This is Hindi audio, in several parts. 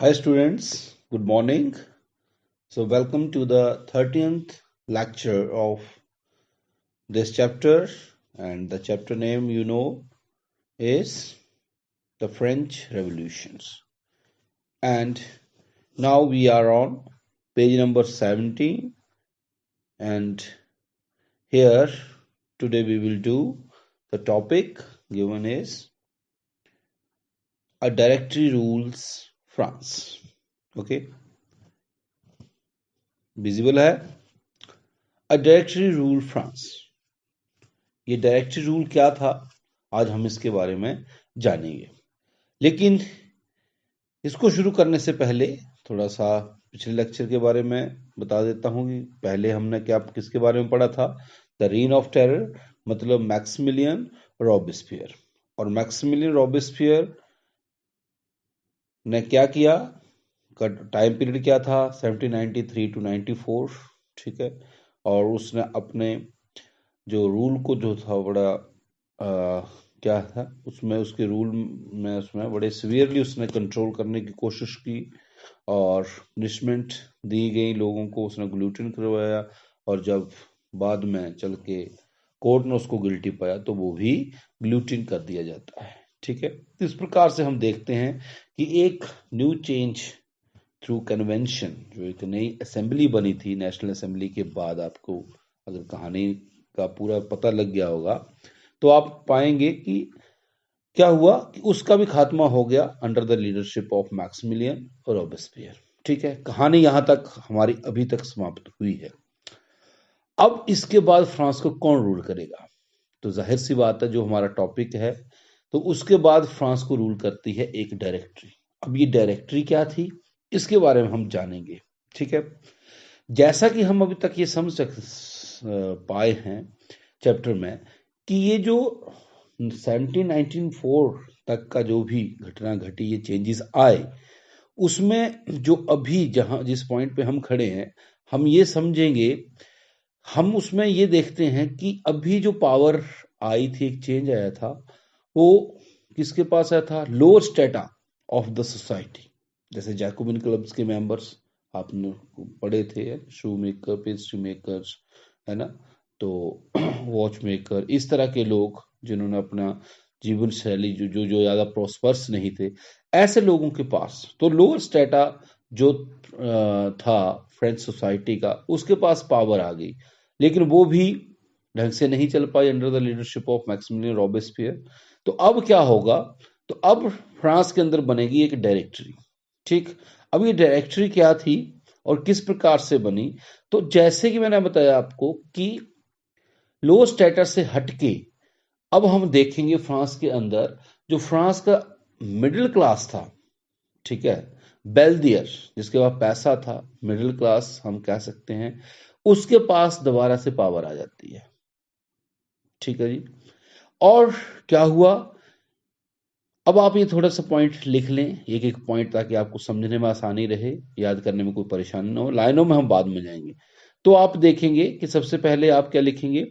Hi students, good morning. So welcome to the 13th lecture of this chapter, and the chapter name is the French Revolutions. And now we are on page number 17, and here today we will do the topic given is a directory rules France. Okay, visible है a directory rule France. ये डायरेक्टरी रूल क्या था, आज हम इसके बारे में जानेंगे। लेकिन इसको शुरू करने से पहले थोड़ा सा पिछले लेक्चर के बारे में बता देता हूं कि पहले हमने किसके बारे में पढ़ा था। द रीन ऑफ टेरर मतलब मैक्सिमिलियन रॉबेस्पियर। और मैक्सिमिलियन रॉबेस्पियर ने क्या किया, टाइम पीरियड क्या था 1793 to 94, ठीक है। और उसने अपने जो रूल को जो था बड़ा क्या था उसमें, उसके रूल में उसमें बड़े सिवियरली उसने कंट्रोल करने की कोशिश की और पनिशमेंट दी गई लोगों को, उसने ग्लूटिन करवाया। और जब बाद में चल के कोर्ट ने उसको गिल्टी पाया तो वो भी ग्लूटिन कर दिया जाता है, ठीक है। इस प्रकार से हम देखते हैं कि एक न्यू चेंज थ्रू कन्वेंशन, जो एक नई असेंबली बनी थी नेशनल असेंबली के बाद, आपको अगर कहानी का पूरा पता लग गया होगा तो आप पाएंगे कि क्या हुआ कि उसका भी खात्मा हो गया under the leadership of Maximilian Robespierre, ठीक है। कहानी यहां तक हमारी अभी तक समाप्त हुई है। अब इसके बाद फ्रांस को कौन रूल करेगा, तो जाहिर सी बात है जो हमारा टॉपिक है, तो उसके बाद फ्रांस को रूल करती है एक डायरेक्टरी। अब ये डायरेक्टरी क्या थी इसके बारे में हम जानेंगे, ठीक है। जैसा कि हम अभी तक ये समझ पाए हैं चैप्टर में कि ये जो 1794 तक का जो भी घटना घटी, ये चेंजेस आए, उसमें जो अभी जहां जिस पॉइंट पे हम खड़े हैं, हम ये समझेंगे, हम उसमें ये देखते हैं कि अभी जो पावर आई थी, एक चेंज आया था, वो किसके पास आया था, lower strata of the society. जैसे जैकोबिन क्लब्स के मेंबर्स आपने पढ़े थे, शू मेकर, पेस्ट्री मेकर्स, है ना, तो वॉच मेकर, इस तरह के लोग जिन्होंने अपना जीवन शैली जो जो जो ज्यादा प्रोस्पर्स नहीं थे, ऐसे लोगों के पास तो लोअर स्टेटा जो था फ्रेंच सोसाइटी का, उसके पास पावर आ गई। लेकिन वो भी ढंग से नहीं चल pi under the leadership of Maximilian Robespierre. तो अब क्या होगा, तो अब फ्रांस के अंदर बनेगी एक डायरेक्टरी, ठीक। अब ये डायरेक्टरी क्या थी और किस प्रकार से बनी, तो जैसे कि मैंने बताया आपको कि लो स्टेटस से हटके अब हम देखेंगे फ्रांस के अंदर जो फ्रांस का मिडिल क्लास था, ठीक है, बेल्दियर जिसके पास पैसा था, मिडिल क्लास हम कह सकते हैं, उसके पास दोबारा से पावर आ जाती है, ठीक है जी। और क्या हुआ, अब आप ये थोड़ा सा पॉइंट लिख लें, एक एक पॉइंट, ताकि आपको समझने में आसानी रहे, याद करने में कोई परेशानी ना हो। लाइनों में हम बाद में जाएंगे। तो आप देखेंगे कि सबसे पहले आप क्या लिखेंगे,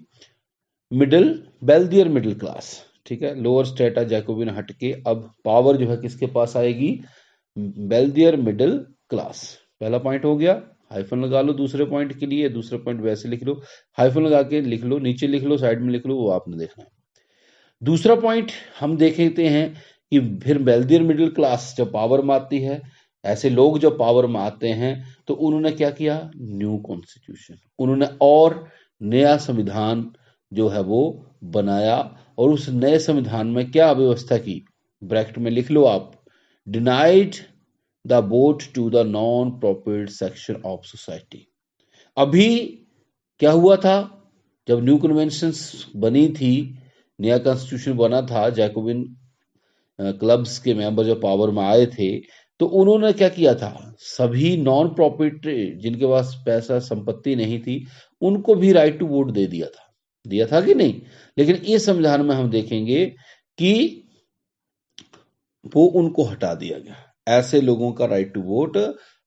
मिडिल, बेल्दियर मिडिल क्लास, ठीक है। लोअर स्टेटा जैकोबिन हटके अब पावर जो है किसके पास आएगी, बेल्दियर मिडिल क्लास। पहला पॉइंट हो गया, हाइफन लगा लो दूसरे पॉइंट के लिए, दूसरे पॉइंट वैसे लिख लो, हाइफन लगा के लिख लो, नीचे लिख लो, साइड में लिख लो, वो आपने देखना है। दूसरा पॉइंट हम देखते हैं कि फिर बेल्दियर मिडिल क्लास जब पावर में आती है, ऐसे लोग जब पावर में आते हैं, तो उन्होंने क्या किया, न्यू कॉन्स्टिट्यूशन, उन्होंने और नया संविधान जो है वो बनाया। और उस नए संविधान में क्या व्यवस्था की, ब्रैकेट में लिख लो आप, denied the vote to the non profit section of society. अभी क्या हुआ था, जब न्यू कन्वेंशन बनी थी, नया कॉन्स्टिट्यूशन बना था, जैकोबिन क्लब्स के मेंबर जो पावर में आए थे, तो उन्होंने क्या किया था, सभी नॉन प्रॉफिट जिनके पास पैसा संपत्ति नहीं थी, उनको भी राइट टू वोट दे दिया था कि नहीं। लेकिन इस संविधान में हम देखेंगे कि वो उनको हटा दिया गया, ऐसे लोगों का राइट टू वोट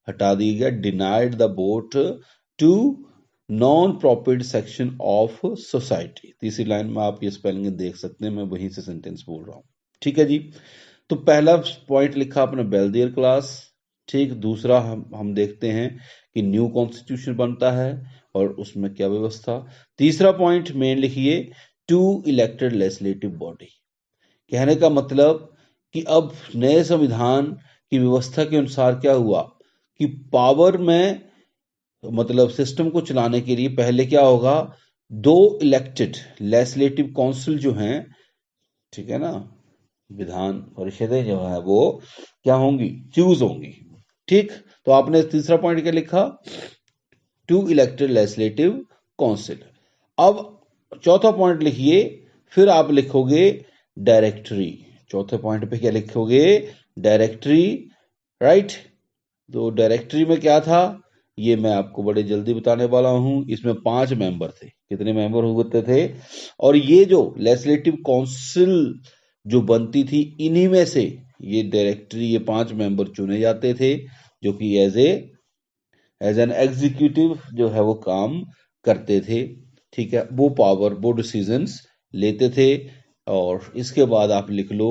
हटा दिया गया, denied the vote to non profit section of society. तीसरी लाइन में आप ये स्पेलिंग देख सकते हैं, मैं वहीं से सेंटेंस बोल रहा हूं, ठीक है जी। तो पहला पॉइंट लिखा आपने बेल्दियर क्लास, ठीक, दूसरा हम देखते हैं कि न्यू कॉन्स्टिट्यूशन बनता है और उसमें क्या व्यवस्था। तीसरा पॉइंट मेन लिखिए, टू इलेक्टेड लेजिस्लेटिव बॉडी। कहने का मतलब कि अब नए संविधान की व्यवस्था के अनुसार क्या हुआ कि पावर में, मतलब सिस्टम को चलाने के लिए पहले क्या होगा, दो इलेक्टेड लेजिस्लेटिव काउंसिल जो हैं, ठीक है ना, विधान परिषदें जो है वो क्या होंगी, चूज होंगी। ठीक, तो आपने तीसरा पॉइंट क्या लिखा, टू इलेक्टेड लेजिस्लेटिव काउंसिल। अब चौथा पॉइंट लिखिए, फिर आप लिखोगे डायरेक्टरी। चौथे पॉइंट पे क्या लिखोगे, डायरेक्टरी, राइट। तो डायरेक्टरी में क्या था, ये मैं आपको बड़े जल्दी बताने वाला हूं। इसमें 5 मेंबर थे। कितने मेंबर होते थे, और ये जो लेजिस्लेटिव काउंसिल जो बनती थी, इन्हीं में से ये डायरेक्टरी, ये 5 मेंबर चुने जाते थे, जो कि एज एन एग्जीक्यूटिव जो है वो काम करते थे। ठीक है, वो पावर, वो डिसीजंस लेते थे। और इसके बाद आप लिख लो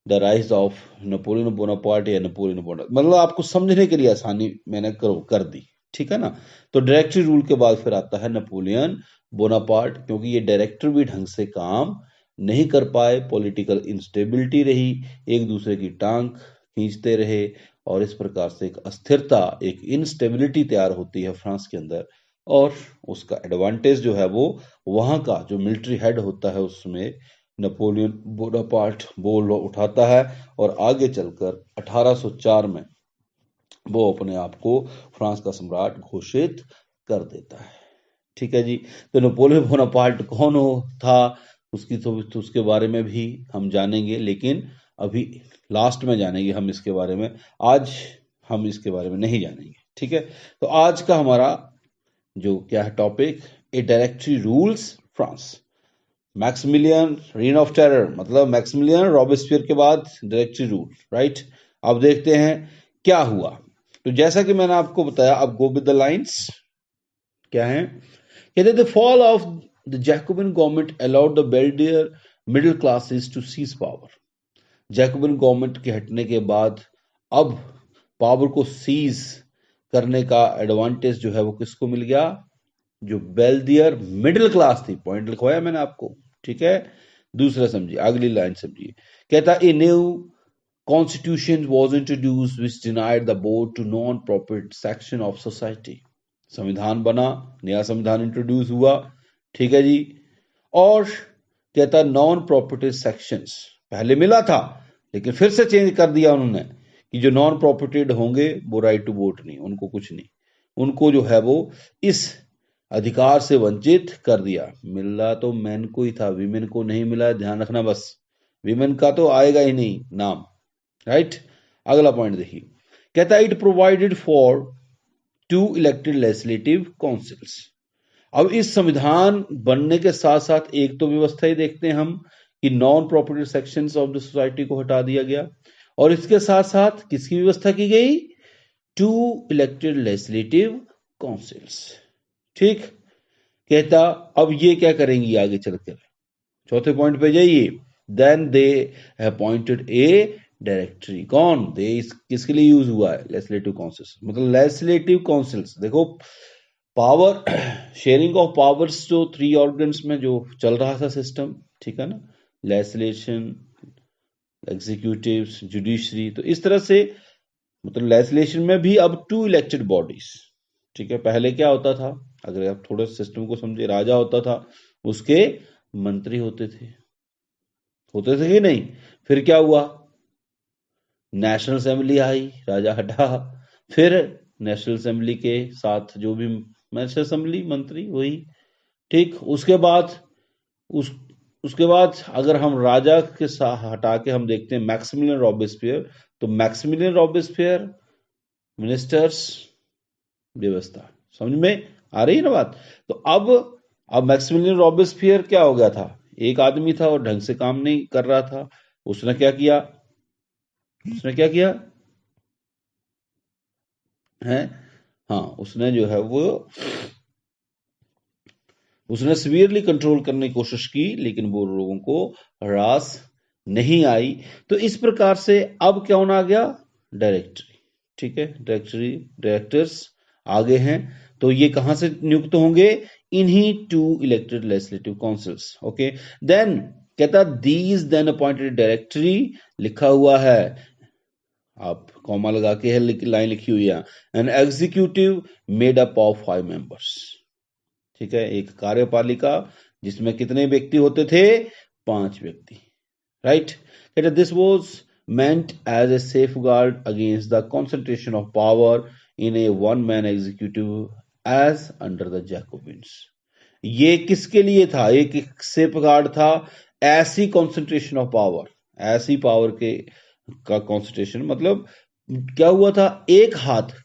the rise of Napoleon Bonaparte या नेपोलियन बोनापार्ट, मतलब आपको समझने के लिए आसानी मैंने कर दी। ठीक है ना। तो डायरेक्टरी रूल के बाद फिर आता है नेपोलियन बोनापार्ट, क्योंकि ये डायरेक्टर भी ढंग से काम नहीं कर पाए, पॉलिटिकल इंस्टेबिलिटी रही, एक दूसरे की टांग खींचते रहे, और इस प्रकार से एक अस्थिरता, एक इंस्टेबिलिटी तैयार होती है फ्रांस के अंदर। और उसका एडवांटेज जो है वो वहां का जो मिलिट्री हेड होता है उसमें नेपोलियन बोनापार्ट बोल उठाता है, और आगे चलकर 1804 में वो अपने आप को फ्रांस का सम्राट घोषित कर देता है। ठीक है जी। तो नेपोलियन बोनापार्ट कौन हो था, उसकी तो उसके बारे में भी हम जानेंगे, लेकिन अभी लास्ट में जानेंगे हम इसके बारे में। आज हम इसके बारे में नहीं जानेंगे। ठीक है। तो आज का हमारा जो क्या है topic, a directory rules France. Maximilien reign of terror, मतलब मैक्सिमिलियन रॉबेस्पियर के बाद डायरेक्टरी रूल, राइट। अब देखते हैं क्या हुआ। तो जैसा कि मैंने आपको बताया, अब गो विद द लाइंस क्या है, कहते the fall of the Jacobin government allowed the wealthier middle classes to seize power. Jacobin government के हटने के बाद अब पावर को सीज करने का एडवांटेज जो है वो किसको मिल गया, जो बेल्दियर मिडिल क्लास थी। पॉइंट लिखवाया मैंने आपको। ठीक है। दूसरा समझिए, अगली लाइन समझिए, कहता a new constitution was introduced which denied the बोर्ड to non profit section of society. संविधान बना, नया संविधान इंट्रोड्यूस हुआ। ठीक है जी। और कहता नॉन प्रॉपर्टी सेक्शंस, पहले मिला था लेकिन फिर से चेंज कर दिया उन्होंने कि जो नॉन प्रॉपर्टीड होंगे वो राइट टू वोट नहीं, उनको कुछ नहीं, उनको जो है वो इस अधिकार से वंचित कर दिया। मिला तो मैन को ही था, विमेन को नहीं मिला, ध्यान रखना बस, विमेन का तो आएगा ही नहीं नाम, राइट। अगला पॉइंट देखिए, कहता है it provided for two elected legislative councils. अब इस संविधान बनने के साथ साथ एक तो व्यवस्था ही देखते हैं हम कि non property sections of the society को हटा दिया गया, और इसके साथ साथ किसकी व्यवस्था की गई, टू इलेक्टेड लेजिस्लेटिव काउंसिल्स। ठीक, कहता अब ये क्या करेंगी आगे चलकर, चौथे पॉइंट पे जाइए, then they appointed a directory. कौन दे, किसके लिए यूज हुआ है, लेजिस्लेटिव काउंसिल्स, मतलब लेजिस्लेटिव काउंसिल्स। देखो पावर शेयरिंग ऑफ पावर्स जो 3 ऑर्गन्स में जो चल रहा था सिस्टम, ठीक है ना, लेजिस्लेशन, एग्जीक्यूटिव, जुडिशरी, तो इस तरह से मतलब लेजिस्लेशन में भी अब 2 इलेक्टेड बॉडीज। ठीक है, पहले क्या होता था, अगर आप थोड़ा सिस्टम को समझे, राजा होता था, उसके मंत्री होते थे कि नहीं। फिर क्या हुआ, नेशनल असेंबली आई, राजा हटा, फिर नेशनल असेंबली के साथ जो भी नेशनल असेंबली मंत्री वही। ठीक, उसके बाद उसके बाद अगर हम राजा के साथ हटा के हम देखते हैं मैक्सिमिलियन रॉबेस्पियर, तो मैक्सिमिलियन रॉबेस्पियर मिनिस्टर्स व्यवस्था, समझ में आ रही है ना बात। तो अब मैक्सिमिलियन रॉबेस्पियर क्या हो गया था, एक आदमी था और ढंग से काम नहीं कर रहा था। उसने क्या किया है, हाँ, उसने जो है वो उसने सीवियरली कंट्रोल करने की कोशिश की, लेकिन वो लोगों को रास नहीं आई। तो इस प्रकार से अब क्या होना आ गया, डायरेक्टरी। ठीक है, डायरेक्टर्स आगे हैं, तो ये कहां से नियुक्त होंगे? इन्हीं 2 elected legislative councils. Okay, then कहता दीज देन अपॉइंटेड डायरेक्टरी, लिखा हुआ है, आप कॉमा लगा के है, लाइन लिखी हुई है, an executive made up of 5 members. ठीक है, एक कार्यपालिका जिसमें कितने व्यक्ति होते थे? 5 व्यक्ति, राइट। कहते this was meant as a safeguard against the concentration of power in a one-man executive as under the Jacobins। ये किसके लिए था? एक सेफगार्ड था, ऐसी कॉन्सेंट्रेशन ऑफ पावर, ऐसी पावर के का कॉन्सेंट्रेशन, मतलब क्या हुआ था? एक हाथ,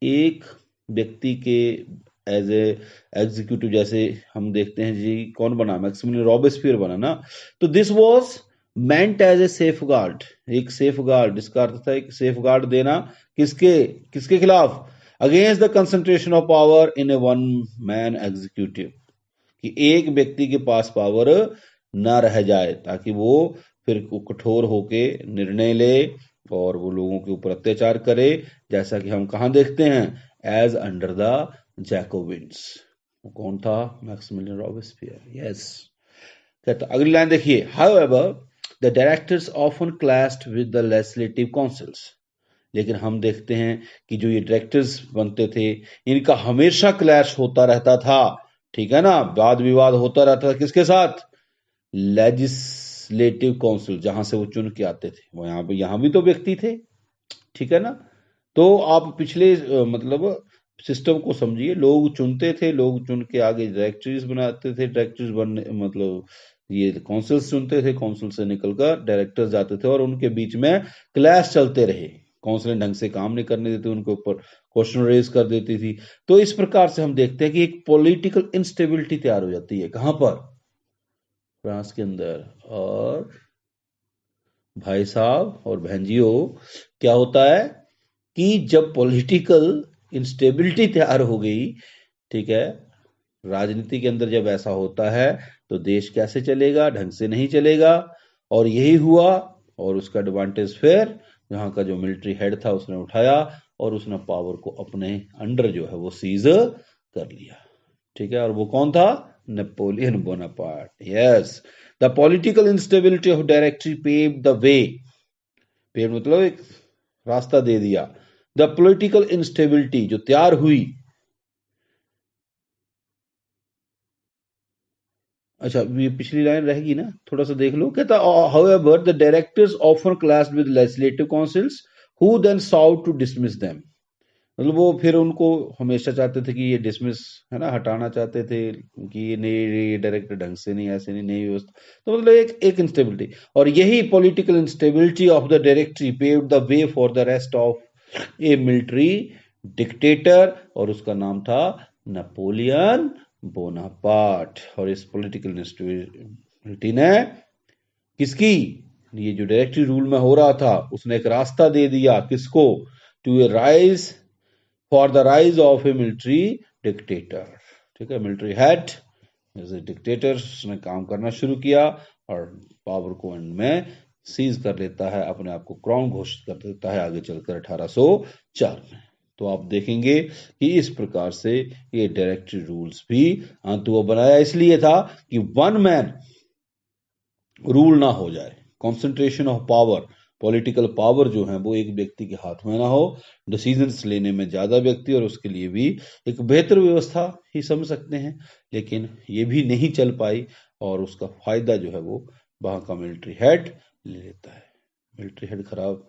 एक व्यक्ति के एज ए एग्जीक्यूटिव, जैसे हम देखते हैं जी, कौन बना? मैक्सिमिलियन रॉबेस्पियर बना ना। तो this was meant as a safeguard, एक सेफगार्ड, इसका अर्थ था एक सेफगार्ड देना, किसके खिलाफ? Against the concentration of power in A one man executive, कि एक व्यक्ति के पास पावर ना रह जाए, ताकि वो फिर कठोर होके निर्णय ले और वो लोगों के ऊपर अत्याचार करे, जैसा कि हम कहां देखते हैं? As under the Jacobins. कौन था? Maximilien Robespierre. यस, कहता अगली लाइन देखिए, however the directors often clashed with the legislative councils. लेकिन हम देखते हैं कि जो ये डायरेक्टर्स बनते थे, इनका हमेशा क्लैश होता रहता था, ठीक है ना, वाद विवाद होता रहता था, किसके साथ? लेजिस्लेटिव काउंसिल, जहां से वो चुन के आते थे, वो यहां भी तो व्यक्ति थे, ठीक है ना। तो आप पिछले मतलब सिस्टम को समझिए, लोग चुनते थे, लोग चुन के आगे डायरेक्टरीज बनाते थे, डायरेक्टरीज बनने मतलब ये काउंसिल्स चुनते थे, काउंसिल से निकलकर डायरेक्टर्स जाते थे, और उनके बीच में क्लैश चलते रहे, काउंसिल ढंग से काम नहीं करने देते, उनके ऊपर क्वेश्चन रेज कर देती थी। तो इस प्रकार से हम देखते हैं कि एक पॉलिटिकल इंस्टेबिलिटी तैयार हो जाती है, कहां पर? फ्रांस के अंदर। और भाई साहब और बहनजियों, क्या होता है कि जब पॉलिटिकल इंस्टेबिलिटी तैयार हो गई, ठीक है, राजनीति के अंदर जब ऐसा होता है, तो देश कैसे चलेगा? ढंग से नहीं चलेगा। और यही हुआ, और उसका एडवांटेज फिर यहाँ का जो मिलिट्री हेड था उसने उठाया, और उसने पावर को अपने अंडर जो है वो सीज कर लिया, ठीक है। और वो कौन था? Napoleon Bonaparte. Yes, the political instability of directory paved the way, pave मतलब एक रास्ता दे दिया, द पॉलिटिकल इंस्टेबिलिटी जो तैयार हुई। अच्छा, ये पिछली लाइन रहेगी ना, थोड़ा सा देख लो। कहता however the directors often clashed with legislative councils who then sought to dismiss them, मतलब वो फिर उनको हमेशा चाहते थे कि ये डिसमिस, है ना, हटाना चाहते थे कि ये नहीं, ये डायरेक्टर ढंग से नहीं, ऐसे नहीं, नई व्यवस्था। तो मतलब एक इंस्टेबिलिटी, और यही political instability of the directory paved the way for the rest of a military dictator, और उसका नाम था नेपोलियन बोनापार्ट। और इस पॉलिटिकल इंस्टेबिलिटी ने किसकी, ये जो डायरेक्टरी रूल में हो रहा था, उसने एक रास्ता दे दिया, किसको? To a rise, for the rise of a military dictator, ठीक है, military head as a dictator ने काम करना शुरू किया, और पावर को एंड में सीज कर लेता है, अपने आप को क्राउन घोषित कर देता है आगे चलकर 1804 में। तो आप देखेंगे कि इस प्रकार से ये डायरेक्टरी रूल्स भी वो बनाया इसलिए था कि वन मैन रूल ना हो जाए, concentration of power, political power जो है वो एक व्यक्ति के हाथ में ना हो, डिसीजंस लेने में ज्यादा व्यक्ति, और उसके लिए भी एक बेहतर व्यवस्था ही समझ सकते हैं। लेकिन ये भी नहीं चल पाई, और उसका फायदा जो है वो वहां का मिलिट्री हेड ले लेता है। मिलिट्री हेड खराब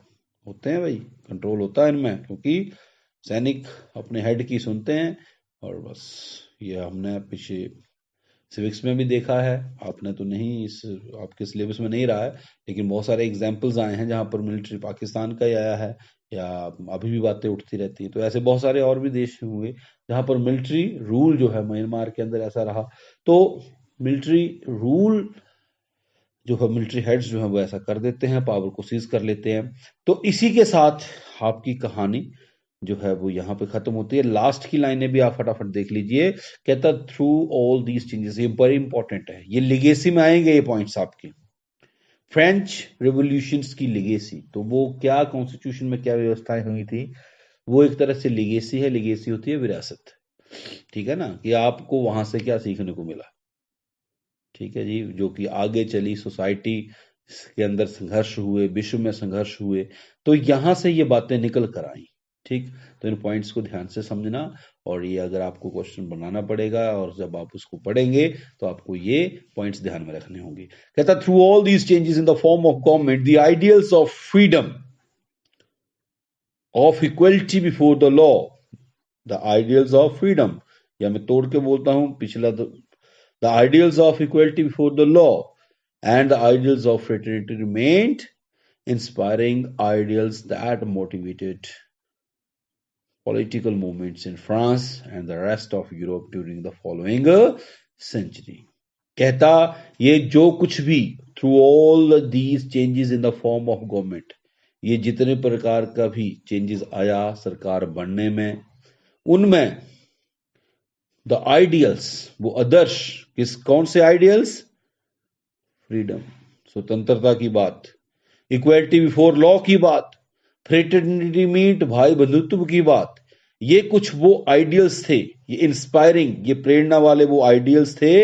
होते हैं भाई, कंट्रोल होता है इनमें, क्योंकि सैनिक अपने हेड की सुनते हैं। और बस ये हमने पीछे सिविक्स में भी देखा है, आपने तो नहीं, इस आपके सिलेबस में नहीं रहा है, लेकिन बहुत सारे एग्जाम्पल्स आए हैं जहां पर मिलिट्री पाकिस्तान का ही आया है, या अभी भी बातें उठती रहती है। तो ऐसे बहुत सारे और भी देश हुए जहां पर मिलिट्री रूल जो है, म्यांमार के अंदर ऐसा रहा। तो मिलिट्री रूल जो है, मिलिट्री हेड्स जो है वो ऐसा कर देते हैं, पावर को सीज कर लेते हैं। तो इसी के साथ आपकी कहानी जो है वो यहाँ पे खत्म होती है। लास्ट की लाइनें भी आप फटाफट देख लीजिए। कहता थ्रू ऑल दीज चेंजेस, ये बड़ी इंपॉर्टेंट है, ये लिगेसी में आएंगे ये पॉइंट्स आपके, फ्रेंच रिवॉल्यूशंस की लिगेसी। तो वो क्या कॉन्स्टिट्यूशन में क्या व्यवस्थाएं हुई थी, वो एक तरह से लिगेसी है। लिगेसी होती है विरासत, ठीक है ना, कि आपको वहां से क्या सीखने को मिला, ठीक है जी, जो कि आगे चली सोसाइटी के अंदर संघर्ष हुए, विश्व में संघर्ष हुए, तो यहां से ये बातें निकल कर आई। ठीक, तो इन पॉइंट्स को ध्यान से समझना, और ये अगर आपको क्वेश्चन बनाना पड़ेगा और जब आप उसको पढ़ेंगे तो आपको ये पॉइंट्स ध्यान में रखने होंगे। कहता, through all these changes in the form of government the ideals of freedom, of equality before the law, the ideals of freedom, या मैं तोड़ के बोलता हूं पिछला, the ideals of equality before the law and the ideals of fraternity remained inspiring ideals that motivated political movements in France and the rest of Europe during the following century. कहता, ये जो कुछ भी through all these changes in the form of government, ये जितने प्रकार का भी चेंजेस आया सरकार बनने में, उनमें द आइडियल्स, वो आदर्श, कौन से आइडियल्स? फ्रीडम, स्वतंत्रता की बात, इक्वलिटी बिफोर लॉ की बात, फ्रेटर्निटी मीट, भाई बंधुत्व की बात, ये कुछ वो आइडियल्स थे, ये इंस्पायरिंग, ये प्रेरणा वाले वो आइडियल्स थे,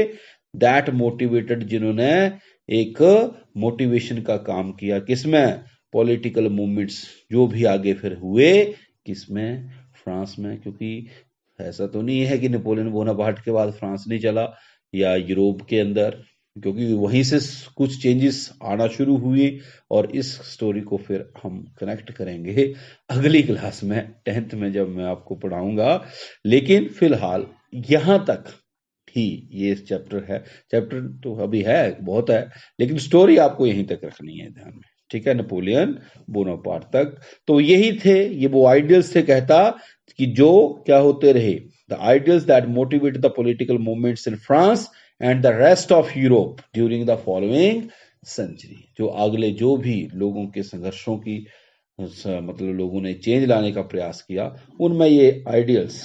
दैट मोटिवेटेड, जिन्होंने एक मोटिवेशन का काम किया, किसमें? पॉलिटिकल मूवमेंट्स जो भी आगे फिर हुए, किसमें? फ्रांस में। क्योंकि ऐसा तो नहीं है कि नेपोलियन बोनापार्ट के बाद फ्रांस नहीं चला, या यूरोप के अंदर, क्योंकि वहीं से कुछ चेंजेस आना शुरू हुई, और इस स्टोरी को फिर हम कनेक्ट करेंगे अगली क्लास में, 10th में, जब मैं आपको पढ़ाऊंगा। लेकिन फिलहाल यहां तक ही ये चैप्टर है। चैप्टर तो अभी है, बहुत है, लेकिन स्टोरी आपको यहीं तक रखनी है ध्यान में, ठीक है, नेपोलियन बोनापार्ट तक। तो यही थे, ये वो आइडियल्स थे, कहता कि जो क्या होते रहे, the ideals that motivate the political movements in France and the rest of Europe during the following century, जो अगले जो भी लोगों के संघर्षों की, मतलब लोगों ने चेंज लाने का प्रयास किया, उनमें ये आइडियल्स,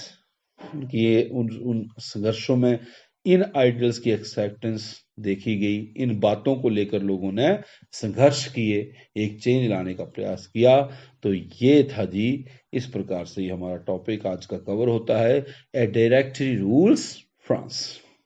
ये उन संघर्षों में इन आइडियल्स की एक्सेप्टेंस देखी गई, इन बातों को लेकर लोगों ने संघर्ष किए, एक चेंज लाने का प्रयास किया। तो ये था जी, इस प्रकार से ही हमारा टॉपिक आज का कवर होता है, ए डायरेक्टरी रूल्स फ्रांस।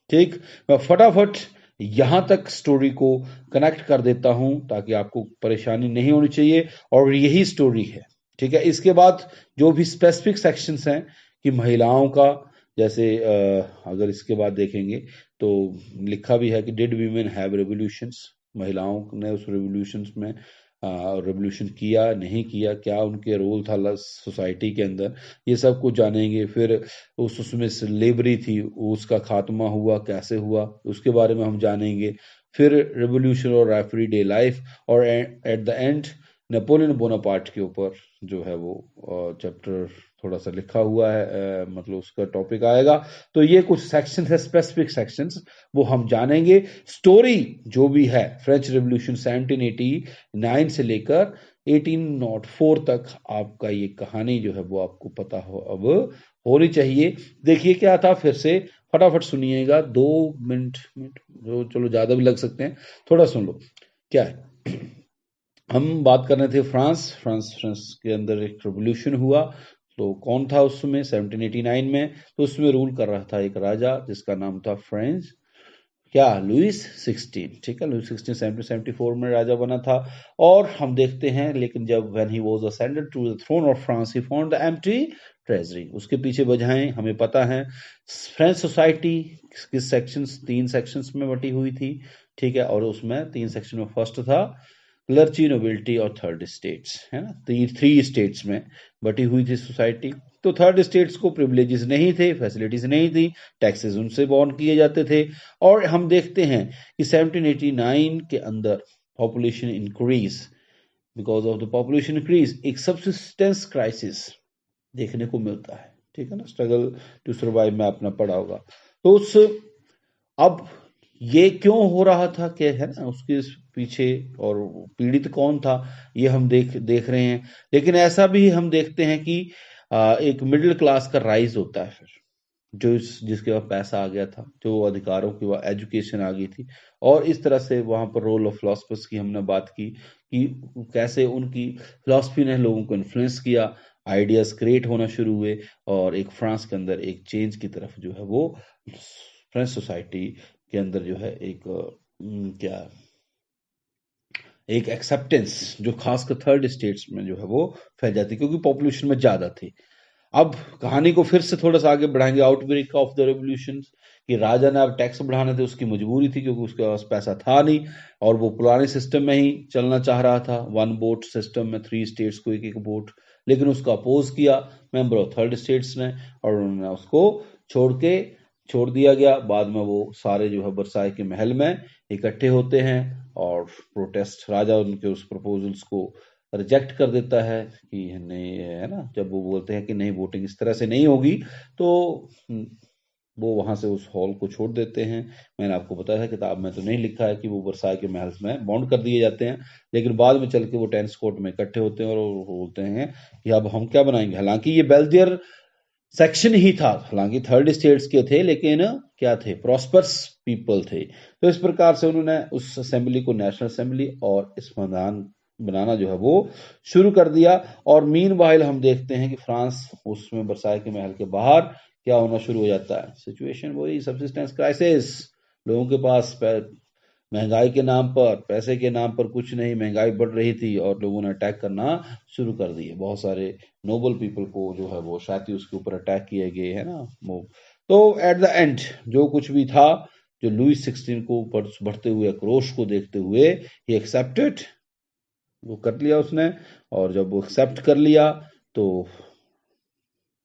ठीक, मैं फटाफट यहां तक स्टोरी को कनेक्ट कर देता हूं ताकि आपको परेशानी नहीं होनी चाहिए, और यही स्टोरी है। ठीक है, इसके बाद जो भी स्पेसिफिक सेक्शंस हैं कि महिलाओं का, जैसे अगर इसके बाद देखेंगे तो लिखा भी है कि डिड वीमेन हैव रेवोल्यूशंस, महिलाओं ने उस रेवोल्यूशंस में रेवोल्यूशन किया, नहीं किया, क्या उनके रोल था सोसाइटी के अंदर, ये सब कुछ जानेंगे। फिर उसमें स्लेवरी थी, उसका खात्मा हुआ, कैसे हुआ, उसके बारे में हम जानेंगे। फिर रेवोल्यूशन और एवरीडे लाइफ, और at the end Napoleon Bonaparte के ऊपर जो है वो चैप्टर थोड़ा सा लिखा हुआ है, मतलब उसका टॉपिक आएगा। तो ये कुछ सेक्शन है, स्पेसिफिक सेक्शंस, वो हम जानेंगे। स्टोरी जो भी है, फ्रेंच रेवोल्यूशन 1789 से लेकर 1804 तक, आपका ये कहानी जो है वो आपको पता हो अब होनी चाहिए। देखिए क्या था, फिर से फटाफट सुनिएगा, 2 मिनट जो, चलो ज्यादा भी लग सकते हैं, थोड़ा सुन लो। क्या है, हम बात कर रहे थे फ्रांस के अंदर एक रेवोल्यूशन हुआ। तो कौन था उसमें? 1789 में। तो उसमें रूल कर रहा था एक राजा जिसका नाम था फ्रेंच, क्या, लुइस 16। ठीक है, लुइस 16 1774 में राजा बना था। और हम देखते हैं, लेकिन जब when he was ascended to the throne of France, he found the empty treasury. उसके पीछे वजहें हमें पता है। फ्रेंच सोसाइटी किस सेक्शंस, 3 सेक्शंस में बटी हुई थी। ठीक है, और उसमें 3 सेक्शन में फर्स्ट था क्लर्ची, नोबिलिटी और थर्ड स्टेट्स, है ना, 3 स्टेट्स में बटी हुई थी सोसाइटी। तो थर्ड स्टेट्स को प्रिविलेजेस नहीं थे, फैसिलिटीज नहीं थी, टैक्सेस उनसे बॉन्ड किए जाते थे। और हम देखते हैं कि 1789 के अंदर population increase, because of the population increase एक सब्सिस्टेंस क्राइसिस देखने को मिलता है। ठीक है ना, स्ट्रगल टू सर्वाइव में आपने पढ़ा होगा। तो उस, अब ये क्यों हो रहा था, क्या है ना, उसके पीछे और पीड़ित कौन था, ये हम देख रहे हैं। लेकिन ऐसा भी हम देखते हैं कि एक मिडिल क्लास का राइज होता है, फिर जो जिसके पास पैसा आ गया था, जो अधिकारों की एजुकेशन आ गई थी। और इस तरह से वहां पर रोल ऑफ फिलोसफर्स की हमने बात की कि कैसे उनकी फिलोसफी ने लोगों को इन्फ्लुएंस किया। आइडियाज क्रिएट होना शुरू हुए और एक फ्रांस के अंदर एक चेंज की तरफ जो है वो फ्रेंच सोसाइटी के अंदर जो है एक क्या एक एक्सेप्टेंस जो खासकर थर्ड स्टेट्स में जो है वो फैल जाती, क्योंकि पॉपुलेशन में ज्यादा थी। अब कहानी को फिर से थोड़ा सा आगे बढ़ाएंगे, आउटब्रेक ऑफ द रेवोल्यूशन, कि राजा ने अब टैक्स बढ़ाने थे, उसकी मजबूरी थी क्योंकि उसके पास पैसा था नहीं और वो पुराने सिस्टम में ही चलना चाह रहा था, वन वोट सिस्टम में 3 स्टेट्स को एक एक वोट, लेकिन उसका अपोज किया मेंबर ऑफ थर्ड स्टेट्स ने और उन्होंने उसको छोड़ दिया गया। बाद में वो सारे जो है बरसाई के महल में इकट्ठे होते हैं और प्रोटेस्ट, राजा उनके उस प्रपोजल्स को रिजेक्ट कर देता है कि नहीं, है ना, जब वो बोलते हैं कि नहीं वोटिंग इस तरह से नहीं होगी, तो वो वहां से उस हॉल को छोड़ देते हैं। मैंने आपको बताया था किताब में तो नहीं लिखा है कि वो वर्साई के महल में बाउंड कर दिए जाते हैं, लेकिन बाद में चल के वो टेनिस कोर्ट में इकट्ठे होते हैं और वो बोलते हैं कि अब हम क्या बनाएंगे। हालांकि ये बेल्जियर सेक्शन ही था, हालांकि थर्ड स्टेट्स के थे, लेकिन क्या थे, प्रॉस्पर्स पीपल थे। तो इस प्रकार से उन्होंने उस असेंबली को नेशनल असेंबली और इस संविधान बनाना जो है वो शुरू कर दिया। और मीन वाइल हम देखते हैं कि फ्रांस उसमें बरसाई के महल के बाहर क्या होना शुरू हो जाता है, सिचुएशन वही सब्सिस्टेंस क्राइसिस। लोगों के पास महंगाई के नाम पर, पैसे के नाम पर कुछ नहीं, महंगाई बढ़ रही थी और लोगों ने अटैक करना शुरू कर दिए। बहुत सारे नोबल पीपल को जो है वो शायद ही उसके ऊपर अटैक किए गए, है ना वो। तो एट द एंड जो कुछ भी था, जो लुईस 16 को ऊपर बढ़ते हुए आक्रोश को देखते हुए ही एक्सेप्टेड, वो कर लिया उसने। और जब वो एक्सेप्ट कर लिया तो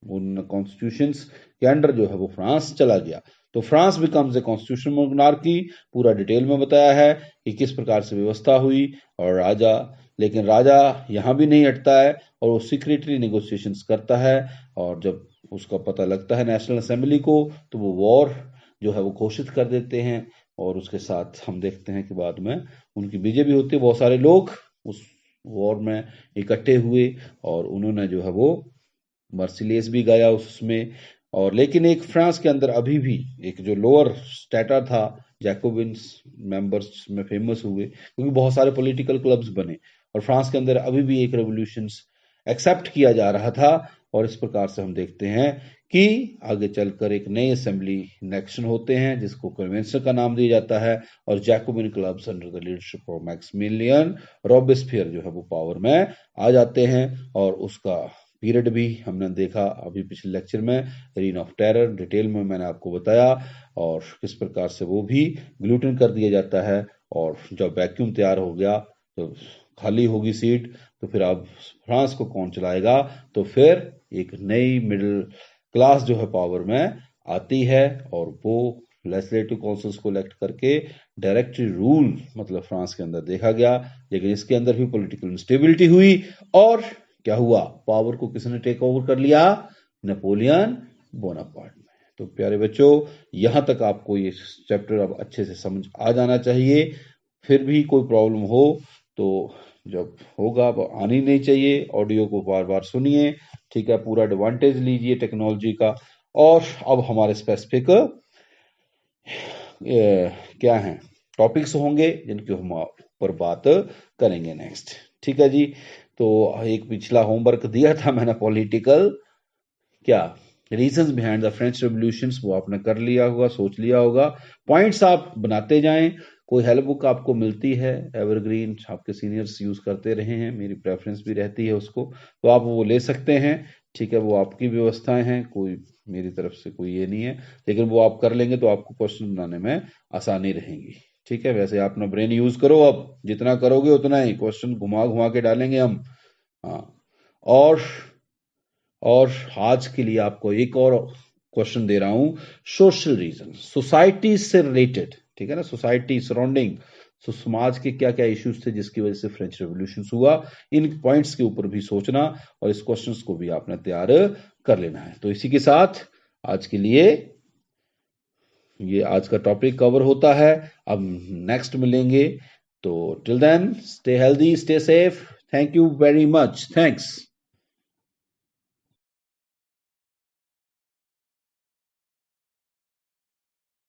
उन कॉन्स्टिट्यूशंस के अंडर जो है वो फ्रांस चला गया। तो France becomes a constitutional monarchy, पूरा डिटेल में बताया है कि किस प्रकार से व्यवस्था हुई और राजा, लेकिन राजा यहाँ भी नहीं हटता है और वो सीक्रेटली नेगोशिएशंस करता है। और जब उसका पता लगता है नेशनल असेंबली को, तो वो वॉर जो है वो घोषित कर देते हैं। और उसके साथ हम देखते हैं कि बाद में उनकी बीजेपी होती है, बहुत सारे लोग उस वॉर में इकट्ठे हुए और उन्होंने जो है वो मर्सिलेस भी गाया उसमें। और लेकिन एक फ्रांस के अंदर अभी भी एक जो लोअर स्टेटा था, जैकोबिन्स मेंबर्स में फेमस हुए क्योंकि बहुत सारे पॉलिटिकल क्लब्स बने और फ्रांस के अंदर अभी भी एक रेवोल्यूशन एक्सेप्ट किया जा रहा था। और इस प्रकार से हम देखते हैं कि आगे चलकर एक नई असेंबली इलेक्शन होते हैं जिसको कन्वेंशन का नाम दिया जाता है और Jacobian clubs under the leadership of Maximilian Robespierre जो है वो पावर में आ जाते हैं। और उसका पीरियड भी हमने देखा अभी पिछले लेक्चर में, रीन ऑफ टेरर, डिटेल में मैंने आपको बताया और किस प्रकार से वो भी ग्लूटन कर दिया जाता है। और जब वैक्यूम तैयार हो गया, तो खाली होगी सीट, तो फिर अब फ्रांस को कौन चलाएगा, तो फिर एक नई मिडिल क्लास जो है पावर में आती है और वो लेजिस्लेटिव काउंसिल्स को इलेक्ट करके डायरेक्ट रूल मतलब फ्रांस के अंदर देखा गया। लेकिन इसके अंदर भी पॉलिटिकल इंस्टेबिलिटी हुई और क्या हुआ, पावर को किसने टेक ओवर कर लिया, नेपोलियन बोनापार्ट में। तो प्यारे बच्चों, यहां तक आपको ये चैप्टर अब अच्छे से समझ आ जाना चाहिए। फिर भी कोई प्रॉब्लम हो तो जब होगा वो आनी नहीं चाहिए, ऑडियो को बार बार सुनिए, ठीक है, पूरा एडवांटेज लीजिए टेक्नोलॉजी का। और अब हमारे स्पेसिफिक क्या है टॉपिक्स होंगे जिनके हम पर बात करेंगे नेक्स्ट, ठीक है जी। तो एक पिछला होमवर्क दिया था मैंने पॉलिटिकल क्या reasons behind the French revolutions, वो आपने कर लिया होगा, सोच लिया होगा। पॉइंट्स आप बनाते जाएं। कोई हेल्प बुक आपको मिलती है एवरग्रीन, आपके सीनियर्स यूज करते रहे हैं, मेरी प्रेफरेंस भी रहती है उसको, तो आप वो ले सकते हैं, ठीक है। वो आपकी व्यवस्थाएं हैं, कोई मेरी तरफ से कोई ये नहीं है, लेकिन वो आप कर लेंगे तो आपको क्वेश्चन बनाने में आसानी रहेगी, ठीक है। वैसे आप अपना ब्रेन यूज करो, अब जितना करोगे उतना ही क्वेश्चन घुमा घुमा के डालेंगे हम। हाँ, और आज के लिए आपको एक और क्वेश्चन दे रहा हूं, सोशल रीजन, सोसाइटी से रिलेटेड, ठीक है ना, सोसाइटी सराउंडिंग, तो समाज के क्या क्या इश्यूज थे जिसकी वजह से फ्रेंच रेवोल्यूशन हुआ, इन पॉइंट्स के ऊपर भी सोचना और इस क्वेश्चंस को भी आपने तैयार कर लेना है। तो इसी के साथ आज के लिए ये आज का टॉपिक कवर होता है। अब नेक्स्ट मिलेंगे, तो till then stay healthy, stay safe, thank you very much, thanks.